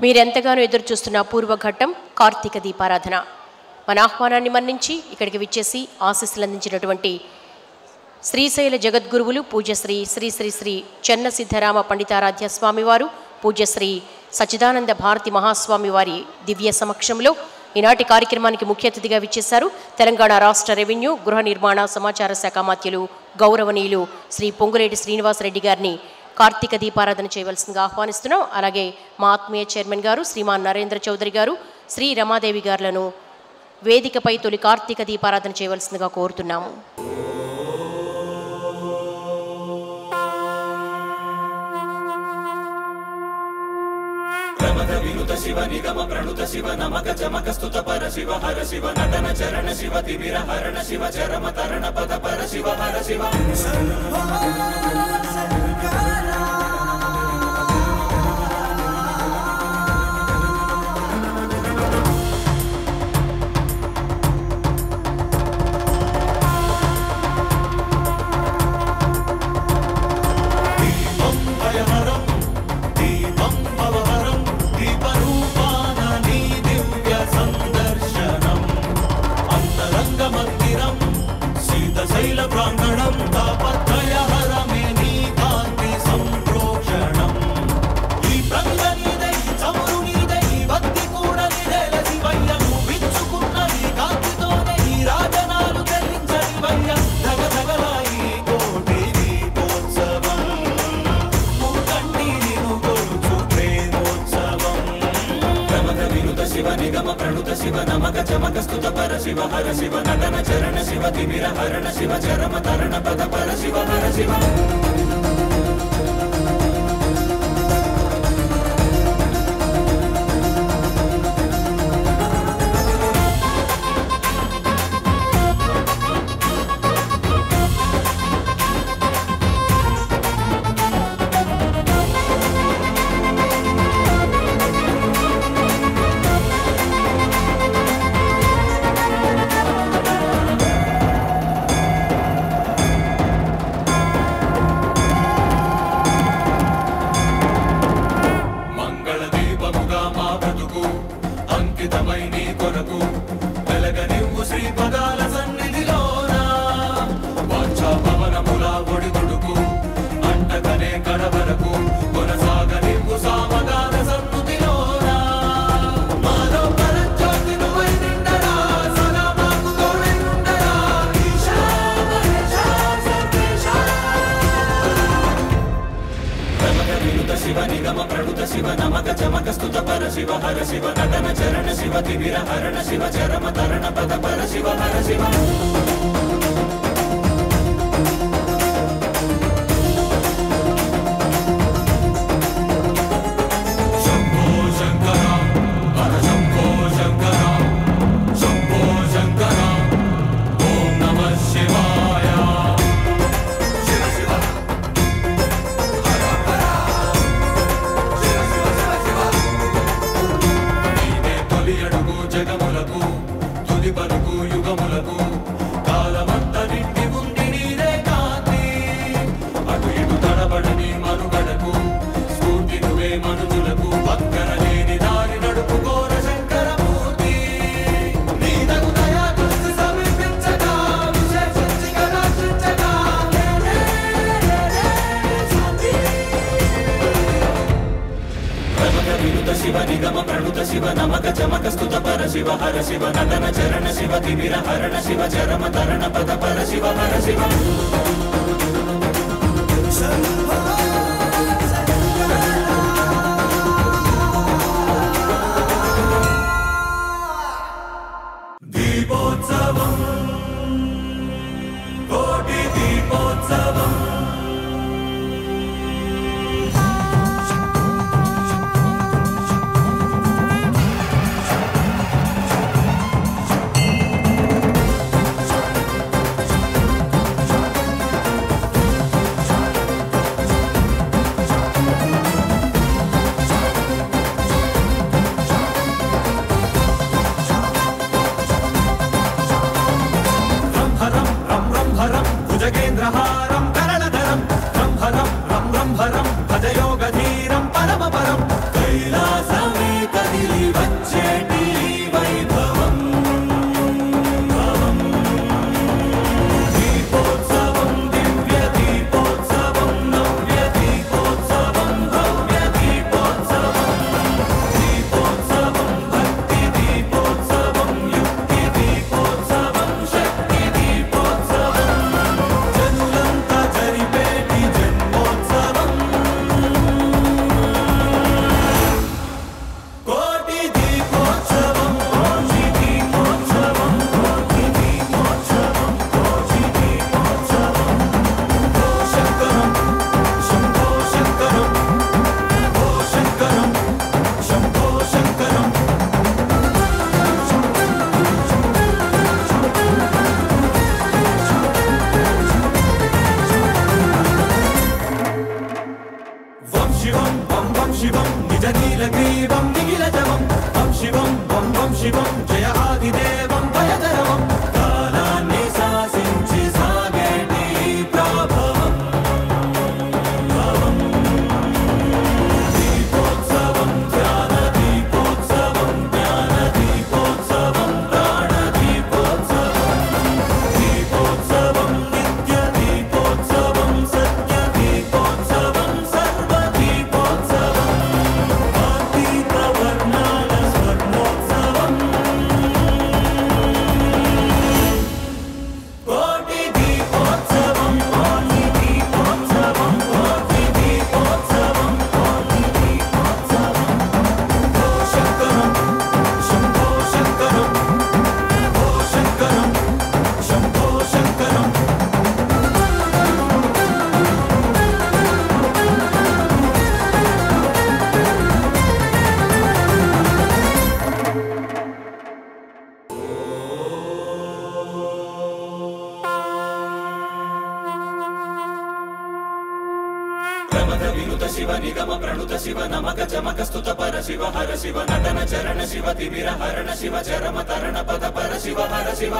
మీరెంతగానో ఎదురు చూస్తున్న పూర్వఘట్టం కార్తీక దీపారాధన. మన ఆహ్వానాన్ని మన్నించి ఇక్కడికి విచ్చేసి ఆశీస్సులు అందించినటువంటి శ్రీశైల జగద్గురువులు పూజ్యశ్రీ శ్రీ శ్రీ శ్రీ చెన్న సిద్ధరామ పండితారాధ్య స్వామివారు, పూజ్యశ్రీ సచ్చిదానంద భారతి మహాస్వామి వారి దివ్య సమక్షంలో ఈనాటి కార్యక్రమానికి ముఖ్య అతిథిగా విచ్చేశారు తెలంగాణ రాష్ట్ర రెవెన్యూ, గృహ నిర్మాణ, సమాచార శాఖ మాత్యులు గౌరవనీయులు శ్రీ పొంగులేటి శ్రీనివాసరెడ్డి గారిని కార్తీక దీపారాధన చేయవలసిందిగా ఆహ్వానిస్తున్నాం. అలాగే మా ఆత్మీయ చైర్మన్ గారు శ్రీమాన్ నరేంద్ర చౌదరి గారు, శ్రీ రమాదేవి గారులను వేదికపై తొలి కార్తీక దీపారాధన చేయవలసిందిగా కోరుతున్నాము. శివ నిగమ ప్రణుత శివ నమక చమక స్తుత పర శివ హర శివ నటన చరణ శివ తిమిర హరణ శివ చరమ తరణ పద పర శివ హర శివ శైల ప్రాంగణం తాపత్రయ హరమే నీ కాంతి సంప్రోక్షణం. ఈ ప్రంగ నీదై చమురు నీదై భక్తి కూడా నిడల శివయ్య. విచ్చుకున్న ఈ కాంతితోనే ఈ రాజనాలు చెల్లించనివయ్య. ధగధగలాయి కోటి దీపోత్సవం, మూకండి నిను కొలుచు ప్రేమోత్సవం. ప్రమథ వినుత శివ నిగమ ప్రణుత శివ నమక చమక స్తుత పర శివ హర శివ నటన చరణ శివ తిమిర హరణ శివ చరమ తరణ పద పర శివ హర శివ నిగమ ప్రణుత శివ నమక చమక స్తుత పర శివ హర శివ నటన చరణ శివ తిమిర హరణ శివ చరమ తరణ పద పర శివ హర శివ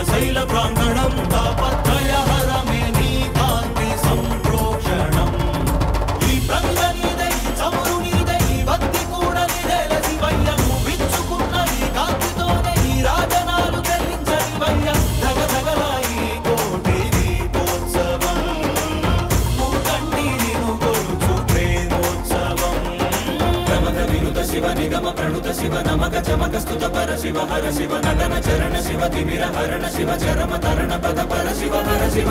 శైల ప్రాంగణం తాపత్రయ హరమే నీ కాంతి సంప్రోక్షణం ఈ ప్రంగ నీదై చమురు నీదై భక్తి కూడా నిడల శివయ్య విచ్చుకున్న ఈ కాంతితోనే ఈ రాజనాలు చెల్లించనివయ్య ధగ ధగలాయి కోటి దీపోత్సవం ముకండి నిను కొలుచు ప్రేమోత్సవం ప్రమద వినుత శివ నిగమ ప్రణుత శివ నమక చమక స్తుత పర శివ హర శివ నటన చరణ శివ తిమిర హరణ శివ చరమ తరణ పద పర శివ హర శివ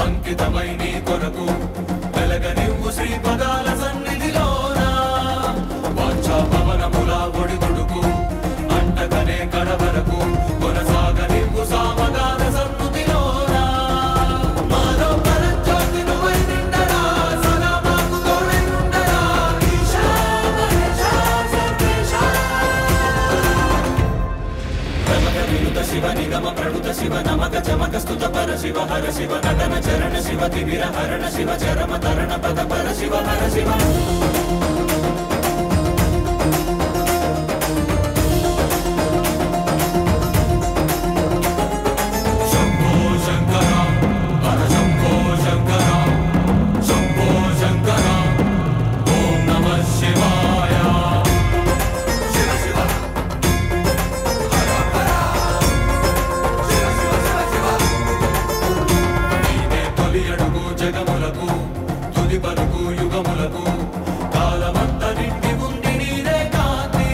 అంకితమై నీ కొరకు వెలగనివ్వు శ్రీ పదాల సన్నిధిలోన వాంఛా పవనముల ఒడిదుడుకు అంటకనే కడవరకు కొనసాగనివ్వు సామగాన సన్నుతిలోన మాలో పరంజ్యోతి నువ్వై నిండరా సదా మాకు తోడై ఉండరా ఈశా మహేశా సర్వేశా ప్రమద వినుత శివ నిగమ ప్రణుత శివ నమక చమక స్తుత పర శివ హర శివ నటన చరణ శివ తిమిర హరణ శివ చరమ తరణ పద పర శివ హర శివ శంభో శంకర హర శంభో శంకర శంభో శంకర ఓం నమః శివాయ శివ శివ అడుగు జగములకు తుది పలుకు యుగములకు కాలమంత నిండి ఉంది నీరే కాంతి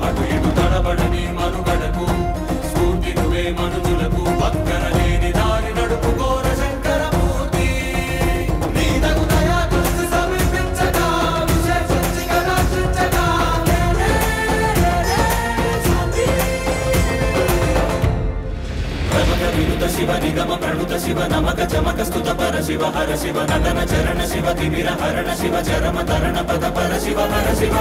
అటు ఇటు తడబడని మనుగడకు స్ఫూర్తి నువ్వే మనుజులకు పక్కన లేని దారి నడుపుకోర శంకరమూర్తి నీ దగు దయా దృష్టి సమీపించగా విశేషించి కటాక్షించగా ప్రమద వినుత శివ నిగమ ప్రణుత శివ నమక చమక స్తుత పర శివ హర శివ నటన చరణ శివ తిమిర హరణ శివ చరమ తరణ పద పర శివ హర శివ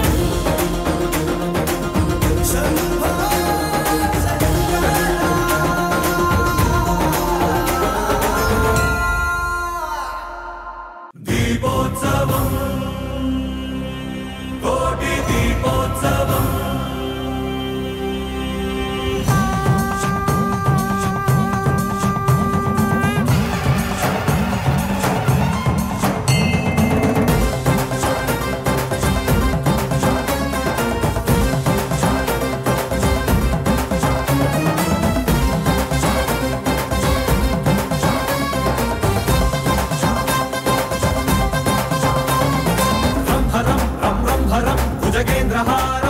దీపోత్సవం కోటి దీపోత్సవం భుజగేంద్రహార